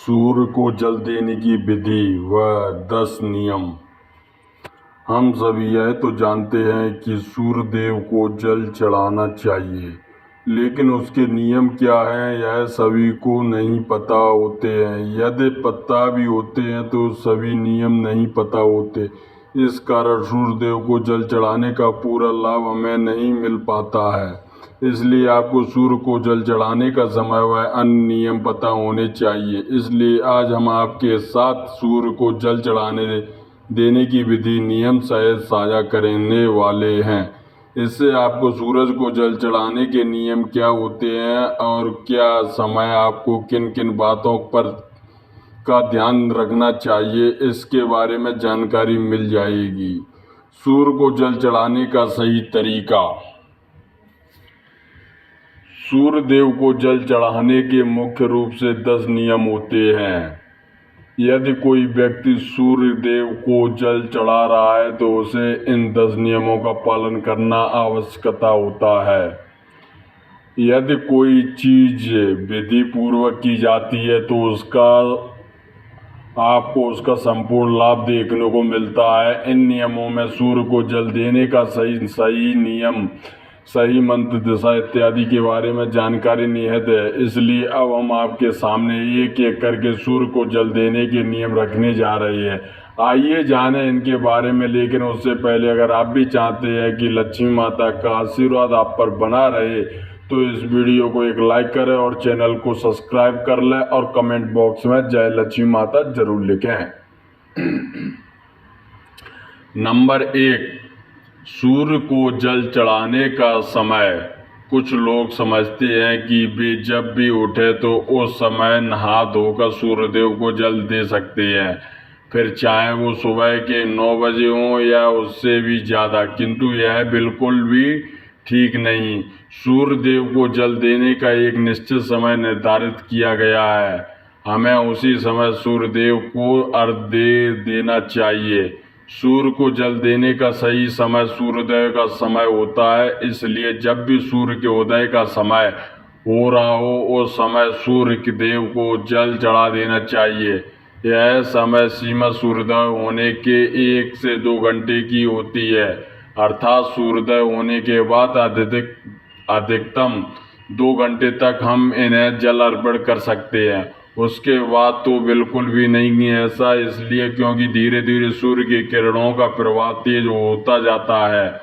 सूर्य को जल देने की विधि व 10 नियम। हम सभी यह तो जानते हैं कि सूर्य देव को जल चढ़ाना चाहिए, लेकिन उसके नियम क्या हैं यह सभी को नहीं पता होते हैं। यदि पता भी होते हैं तो सभी नियम नहीं पता होते। इस कारण सूर्य देव को जल चढ़ाने का पूरा लाभ हमें नहीं मिल पाता है। इसलिए आपको सूर्य को जल चढ़ाने का समय व अन्य नियम पता होने चाहिए। इसलिए आज हम आपके साथ सूर्य को जल चढ़ाने देने की विधि नियम सहित साझा करने वाले हैं। इससे आपको सूरज को जल चढ़ाने के नियम क्या होते हैं और क्या समय आपको किन किन बातों पर का ध्यान रखना चाहिए, इसके बारे में जानकारी मिल जाएगी। सूर्य को जल चढ़ाने का सही तरीका। सूर्य देव को जल चढ़ाने के मुख्य रूप से 10 नियम होते हैं। यदि कोई व्यक्ति सूर्य देव को जल चढ़ा रहा है तो उसे इन 10 नियमों का पालन करना आवश्यकता होता है। यदि कोई चीज विधि पूर्वक की जाती है तो आपको उसका संपूर्ण लाभ देखने को मिलता है। इन नियमों में सूर्य को जल देने का सही नियम, सही मंत्र, दिशा इत्यादि के बारे में जानकारी निहित है। इसलिए अब हम आपके सामने एक एक करके सूर्य को जल देने के नियम रखने जा रहे हैं। आइए जानें इनके बारे में। लेकिन उससे पहले अगर आप भी चाहते हैं कि लक्ष्मी माता का आशीर्वाद आप पर बना रहे तो इस वीडियो को एक लाइक करें और चैनल को सब्सक्राइब कर लें और कमेंट बॉक्स में जय लक्ष्मी माता जरूर लिखें। नंबर 1, सूर्य को जल चढ़ाने का समय। कुछ लोग समझते हैं कि वे जब भी उठे तो उस समय नहा धोकर सूर्य देव को जल दे सकते हैं, फिर चाहे वो सुबह के 9 बजे हों या उससे भी ज़्यादा। किंतु यह बिल्कुल भी ठीक नहीं। सूर्य देव को जल देने का एक निश्चित समय निर्धारित किया गया है। हमें उसी समय सूर्य देव को अर्घ्य दे देना चाहिए। सूर्य को जल देने का सही समय सूर्योदय का समय होता है। इसलिए जब भी सूर्य के उदय का समय हो रहा हो उस समय सूर्य देव को जल चढ़ा देना चाहिए। यह समय सीमा सूर्योदय होने के 1 से 2 घंटे की होती है, अर्थात सूर्योदय होने के बाद अधिकतम 2 घंटे तक हम इन्हें जल अर्पण कर सकते हैं। उसके बाद तो बिल्कुल भी नहीं है ऐसा, इसलिए क्योंकि धीरे धीरे सूर्य की किरणों का प्रभाव तेज होता जाता है।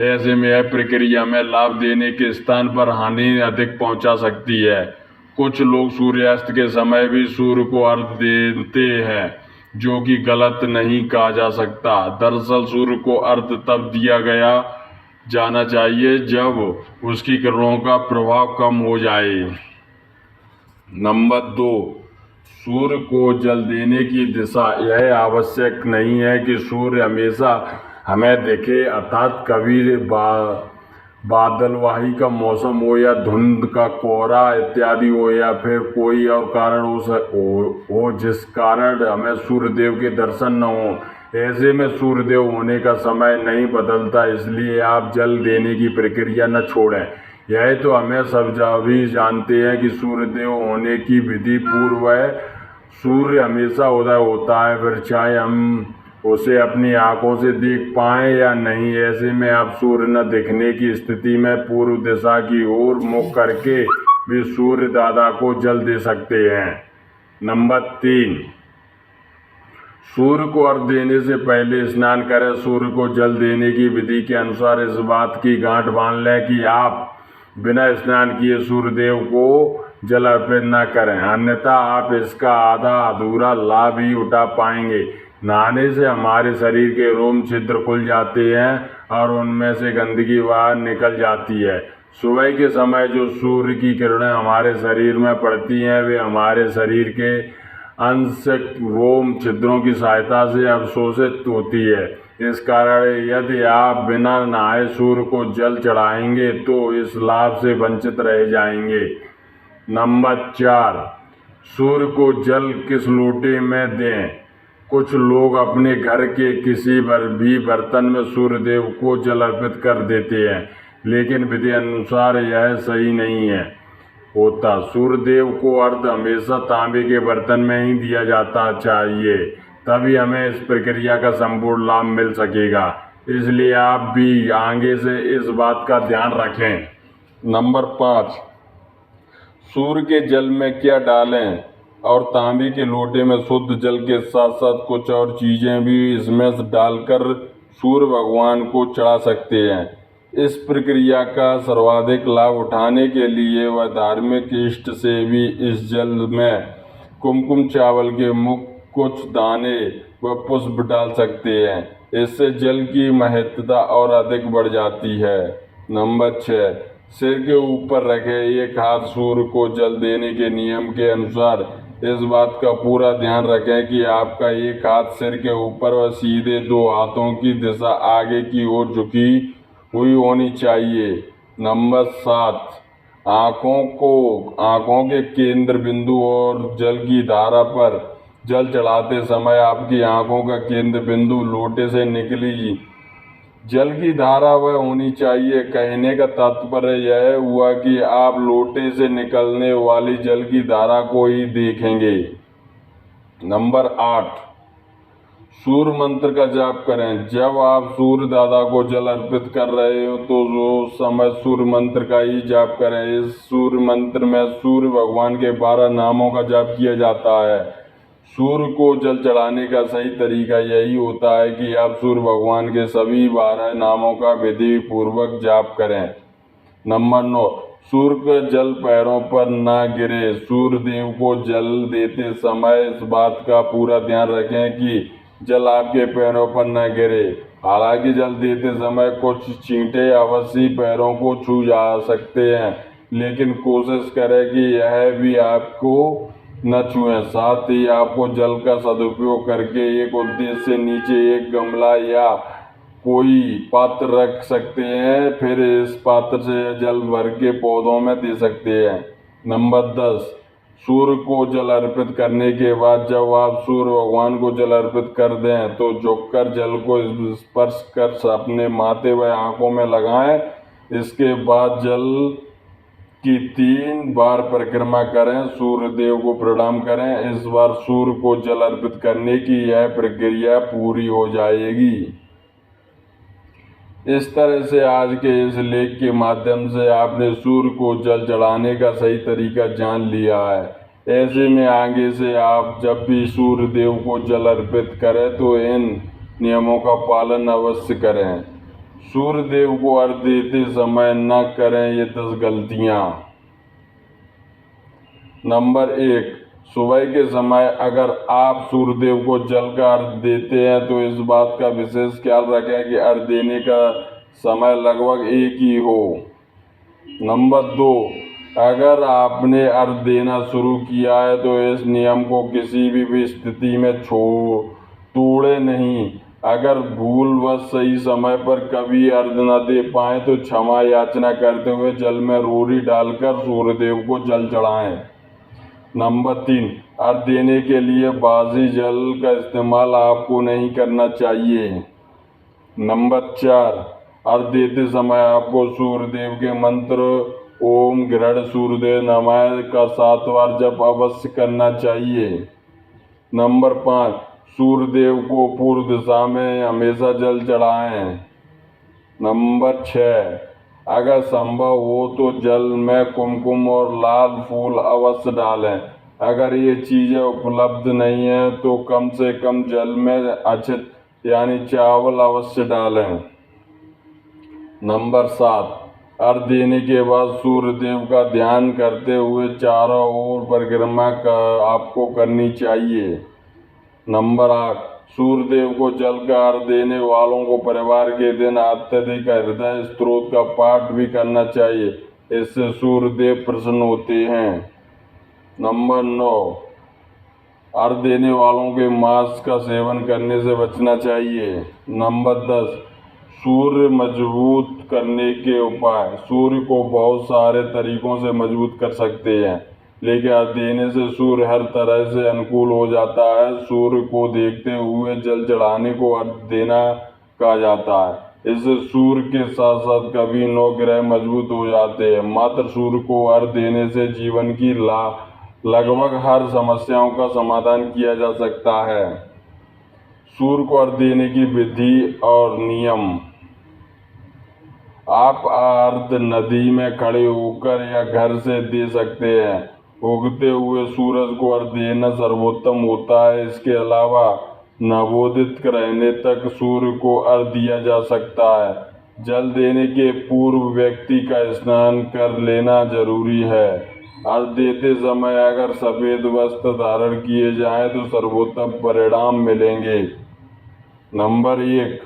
ऐसे में यह प्रक्रिया में लाभ देने के स्थान पर हानि अधिक पहुंचा सकती है। कुछ लोग सूर्यास्त के समय भी सूर्य को अर्घ्य देते हैं, जो कि गलत नहीं कहा जा सकता। दरअसल सूर्य को अर्घ्य तब दिया जाना चाहिए जब उसकी किरणों का प्रभाव कम हो जाए। नंबर 2, सूर्य को जल देने की दिशा। यह आवश्यक नहीं है कि सूर्य हमेशा हमें दिखे, अर्थात कभी बादलवाही का मौसम हो या धुंध का कोहरा इत्यादि हो या फिर कोई और कारण हो जिस कारण हमें सूर्यदेव के दर्शन न हो। ऐसे में सूर्यदेव होने का समय नहीं बदलता, इसलिए आप जल देने की प्रक्रिया न छोड़ें। यह तो हमें सब भी जानते हैं कि सूर्यदेव होने की विधि पूर्व है। सूर्य हमेशा उदय होता है, फिर चाहे हम उसे अपनी आंखों से देख पाएं या नहीं। ऐसे में आप सूर्य न दिखने की स्थिति में पूर्व दिशा की ओर मुख करके भी सूर्य दादा को जल दे सकते हैं। नंबर 3, सूर्य को अर्घ्य देने से पहले स्नान करें। सूर्य को जल देने की विधि के अनुसार इस बात की गांठ बांध लें कि आप बिना स्नान किए सूर्यदेव को जल अर्पित न करें, अन्यथा आप इसका आधा अधूरा लाभ ही उठा पाएंगे। नहाने से हमारे शरीर के रोम छिद्र खुल जाते हैं और उनमें से गंदगी बाहर निकल जाती है। सुबह के समय जो सूर्य की किरणें हमारे शरीर में पड़ती हैं वे हमारे शरीर के अंश रोम छिद्रों की सहायता से अवशोषित होती है। इस कारण यदि आप बिना नहाए सूर्य को जल चढ़ाएंगे तो इस लाभ से वंचित रह जाएंगे। नंबर 4, सूर्य को जल किस लोटे में दें। कुछ लोग अपने घर के किसी भी बर्तन में सूर्यदेव को जल अर्पित कर देते हैं, लेकिन विधि अनुसार यह सही नहीं है। होता। सूर्यदेव को अर्घ हमेशा तांबे के बर्तन में ही दिया जाता चाहिए, तभी हमें इस प्रक्रिया का संपूर्ण लाभ मिल सकेगा। इसलिए आप भी आगे से इस बात का ध्यान रखें। नंबर 5, सूर्य के जल में क्या डालें और तांबे के लोटे में शुद्ध जल के साथ साथ कुछ और चीज़ें भी इसमें डालकर सूर्य भगवान को चढ़ा सकते हैं। इस प्रक्रिया का सर्वाधिक लाभ उठाने के लिए वह धार्मिक इष्ट से भी इस जल में कुमकुम चावल के मुख कुछ दाने व पुष्प डाल सकते हैं। इससे जल की महत्ता और अधिक बढ़ जाती है। नंबर 6, सिर के ऊपर रखे एक हाथ सूर्य को जल देने के नियम के अनुसार इस बात का पूरा ध्यान रखें कि आपका एक हाथ सिर के ऊपर व सीधे 2 हाथों की दिशा आगे की ओर झुकी हुई होनी चाहिए। नंबर 7, आँखों के केंद्र बिंदु और जल की धारा पर जल चढ़ाते समय आपकी आँखों का केंद्र बिंदु लोटे से निकली जल की धारा वह होनी चाहिए। कहने का तात्पर्य यह हुआ कि आप लोटे से निकलने वाली जल की धारा को ही देखेंगे। नंबर 8, सूर्य मंत्र का जाप करें। जब आप सूर्य दादा को जल अर्पित कर रहे हो तो उस समय सूर्य मंत्र का ही जाप करें। इस सूर्य मंत्र में सूर्य भगवान के 12 नामों का जाप किया जाता है। सूर्य को जल चढ़ाने का सही तरीका यही होता है कि आप सूर्य भगवान के सभी 12 नामों का विधि पूर्वक जाप करें। नंबर 9, सूर्य का जल पैरों पर ना गिरे। सूर्य देव को जल देते समय इस बात का पूरा ध्यान रखें कि जल आपके पैरों पर न गिरे। हालांकि जल देते समय कुछ छींटे अवश्य पैरों को छू जा सकते हैं, लेकिन कोशिश करें कि यह भी आपको न छुएं। साथ ही आपको जल का सदुपयोग करके एक उद्देश्य से नीचे एक गमला या कोई पात्र रख सकते हैं, फिर इस पात्र से जल भर के पौधों में दे सकते हैं। नंबर 10, सूर्य को जल अर्पित करने के बाद जब आप सूर्य भगवान को जल अर्पित कर दें तो झुककर जल को स्पर्श कर अपने माथे व आंखों में लगाएं। इसके बाद जल की 3 बार परिक्रमा करें, सूर्य देव को प्रणाम करें। इस बार सूर्य को जल अर्पित करने की यह प्रक्रिया पूरी हो जाएगी। इस तरह से आज के इस लेख के माध्यम से आपने सूर्य को जल चढ़ाने का सही तरीका जान लिया है। ऐसे में आगे से आप जब भी सूर्य देव को जल अर्पित करें तो इन नियमों का पालन अवश्य करें। सूर्य देव को अर्घ देते समय न करें ये 10 गलतियाँ। नंबर 1, सुबह के समय अगर आप सूर्यदेव को जल का अर्घ देते हैं तो इस बात का विशेष ख्याल रखें कि अर्घ देने का समय लगभग एक ही हो। नंबर 2, अगर आपने अर्घ देना शुरू किया है तो इस नियम को किसी भी स्थिति में तोड़े नहीं। अगर भूलवश सही समय पर कभी अर्घ न दे पाए तो क्षमा याचना करते हुए जल में रोरी डालकर सूर्यदेव को जल चढ़ाएं। नंबर 3, अर्घ देने के लिए बासी जल का इस्तेमाल आपको नहीं करना चाहिए। नंबर 4, अर्घ देते समय आपको सूर्यदेव के मंत्र ओम गृढ़ सूर्यदेव नमः का 7 बार जप अवश्य करना चाहिए। नंबर 5, सूर्यदेव को पूर्व दिशा में हमेशा जल चढ़ाएं। नंबर 6, अगर संभव हो तो जल में कुमकुम और लाल फूल अवश्य डालें। अगर ये चीज़ें उपलब्ध नहीं है तो कम से कम जल में अक्षत यानी चावल अवश्य डालें। नंबर 7, अर्घ देने के बाद सूर्य देव का ध्यान करते हुए चारों ओर परिक्रमा आपको करनी चाहिए। नंबर 8, सूर्य देव को जल का अर्घ देने वालों को परिवार के दिन अत्यधिक हृदय स्तोत्र का पाठ भी करना चाहिए। इससे सूर्य देव प्रसन्न होते हैं। नंबर 9, अर्घ देने वालों के मांस का सेवन करने से बचना चाहिए। नंबर 10, सूर्य मजबूत करने के उपाय। सूर्य को बहुत सारे तरीकों से मजबूत कर सकते हैं, लेकिन अर्घ देने से सूर्य हर तरह से अनुकूल हो जाता है। सूर्य को देखते हुए जल चढ़ाने को अर्घ देना कहा जाता है। इससे सूर्य के साथ साथ कभी 9 ग्रह मजबूत हो जाते हैं। मात्र सूर्य को अर्घ देने से जीवन की लगभग हर समस्याओं का समाधान किया जा सकता है। सूर्य को अर्घ देने की विधि और नियम। आप अर्घ नदी में खड़े होकर या घर से दे सकते हैं। उगते हुए सूरज को अर्घ देना सर्वोत्तम होता है। इसके अलावा नवोदित रहने तक सूर्य को अर्घ दिया जा सकता है। जल देने के पूर्व व्यक्ति का स्नान कर लेना जरूरी है। अर्घ देते समय अगर सफेद वस्त्र धारण किए जाएं तो सर्वोत्तम परिणाम मिलेंगे। नंबर 1,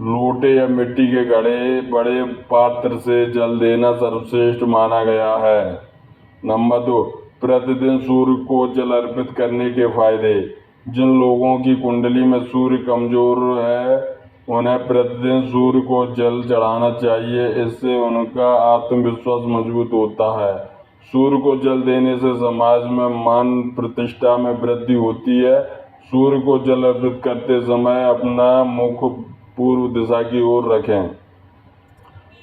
लोटे या मिट्टी के घड़े बड़े पात्र से जल देना सर्वश्रेष्ठ माना गया है। नंबर 2, प्रतिदिन सूर्य को जल अर्पित करने के फायदे। जिन लोगों की कुंडली में सूर्य कमजोर है उन्हें प्रतिदिन सूर्य को जल चढ़ाना चाहिए। इससे उनका आत्मविश्वास मजबूत होता है। सूर्य को जल देने से समाज में मान प्रतिष्ठा में वृद्धि होती है। सूर्य को जल अर्पित करते समय अपना मुख पूर्व दिशा की ओर रखें।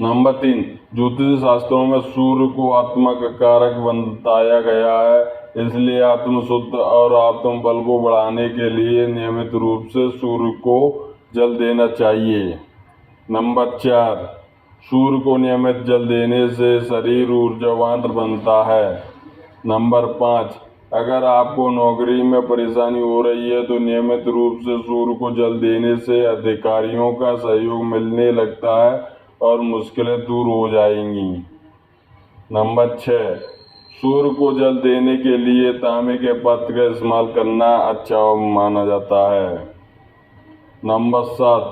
नंबर 3, ज्योतिष शास्त्रों में सूर्य को आत्मा का कारक बताया गया है। इसलिए आत्मशुद्ध और आत्मबल को बढ़ाने के लिए नियमित रूप से सूर्य को जल देना चाहिए। नंबर 4, सूर्य को नियमित जल देने से शरीर ऊर्जावान बनता है। नंबर 5, अगर आपको नौकरी में परेशानी हो रही है तो नियमित रूप से सूर्य को जल देने से अधिकारियों का सहयोग मिलने लगता है और मुश्किलें दूर हो जाएंगी। नंबर 6, सूर्य को जल देने के लिए तांबे के पात्र का इस्तेमाल करना अच्छा माना जाता है। नंबर 7,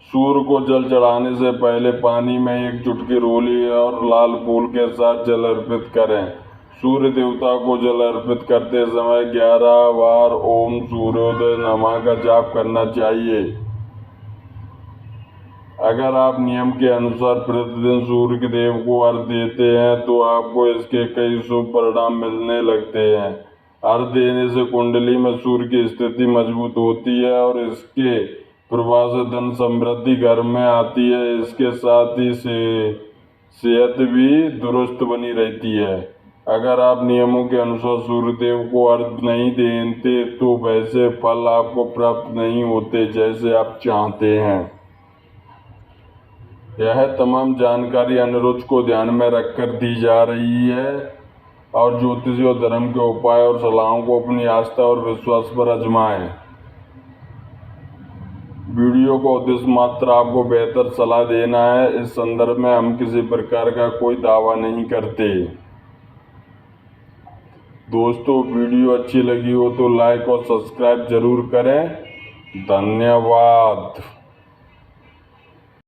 सूर्य को जल चढ़ाने से पहले पानी में एक चुटकी रोली और लाल फूल के साथ जल अर्पित करें। सूर्य देवता को जल अर्पित करते समय 11 बार ओम सूर्योदय नमः का जाप करना चाहिए। अगर आप नियम के अनुसार प्रतिदिन सूर्य के देव को अर्घ देते हैं तो आपको इसके कई शुभ परिणाम मिलने लगते हैं। अर्घ देने से कुंडली में सूर्य की स्थिति मजबूत होती है और इसके प्रभाव से धन समृद्धि घर में आती है। इसके साथ ही सेहत भी दुरुस्त बनी रहती है। अगर आप नियमों के अनुसार सूर्य देव को अर्घ नहीं देते तो वैसे फल आपको प्राप्त नहीं होते जैसे आप चाहते हैं। यह तमाम जानकारी अनुरोध को ध्यान में रखकर दी जा रही है और ज्योतिष और धर्म के उपाय और सलाहों को अपनी आस्था और विश्वास पर आजमाएं। वीडियो का उद्देश्य मात्र आपको बेहतर सलाह देना है। इस संदर्भ में हम किसी प्रकार का कोई दावा नहीं करते। दोस्तों, वीडियो अच्छी लगी हो तो लाइक और सब्सक्राइब जरूर करें। धन्यवाद।